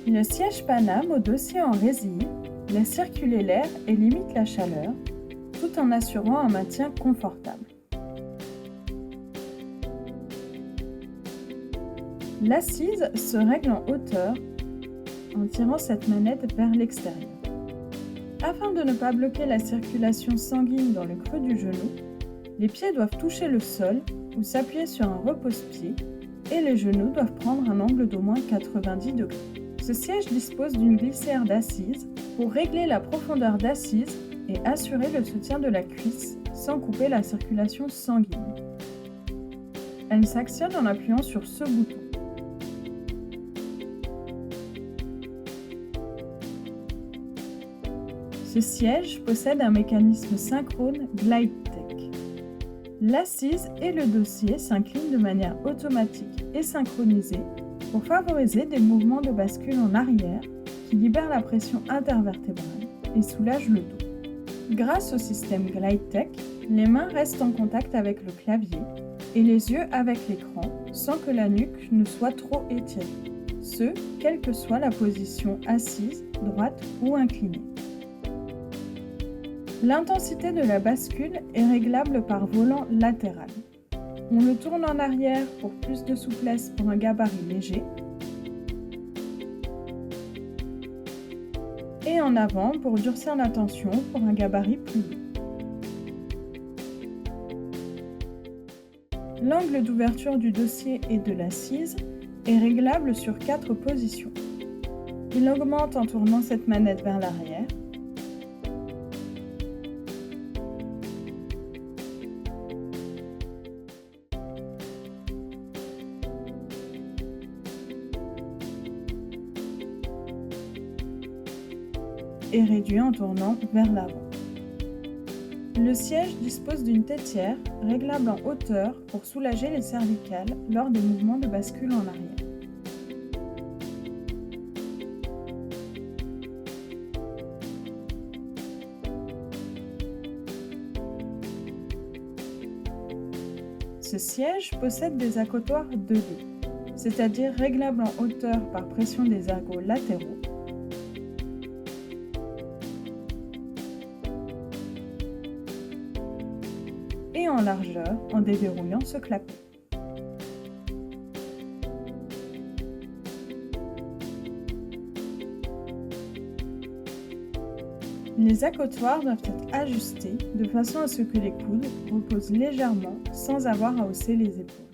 Le siège Paname au dossier en résille laisse circuler l'air et limite la chaleur, tout en assurant un maintien confortable. L'assise se règle en hauteur en tirant cette manette vers l'extérieur. Afin de ne pas bloquer la circulation sanguine dans le creux du genou, les pieds doivent toucher le sol ou s'appuyer sur un repose-pied et les genoux doivent prendre un angle d'au moins 90 degrés. Ce siège dispose d'une glissière d'assise pour régler la profondeur d'assise et assurer le soutien de la cuisse sans couper la circulation sanguine. Elle s'actionne en appuyant sur ce bouton. Ce siège possède un mécanisme synchrone GlideTech. L'assise et le dossier s'inclinent de manière automatique et synchronisée pour favoriser des mouvements de bascule en arrière qui libèrent la pression intervertébrale et soulagent le dos. Grâce au système GlideTech, les mains restent en contact avec le clavier et les yeux avec l'écran sans que la nuque ne soit trop étirée, ce, quelle que soit la position assise, droite ou inclinée. L'intensité de la bascule est réglable par volant latéral. On le tourne en arrière pour plus de souplesse pour un gabarit léger et en avant pour durcir la tension pour un gabarit plus lourd. L'angle d'ouverture du dossier et de l'assise est réglable sur 4 positions. Il augmente en tournant cette manette vers l'arrière, et réduit en tournant vers l'avant. Le siège dispose d'une tétière réglable en hauteur pour soulager les cervicales lors des mouvements de bascule en arrière. Ce siège possède des accotoirs 2D, c'est-à-dire réglables en hauteur par pression des ergots latéraux, et en largeur en déverrouillant ce clapet. Les accotoirs doivent être ajustés de façon à ce que les coudes reposent légèrement sans avoir à hausser les épaules.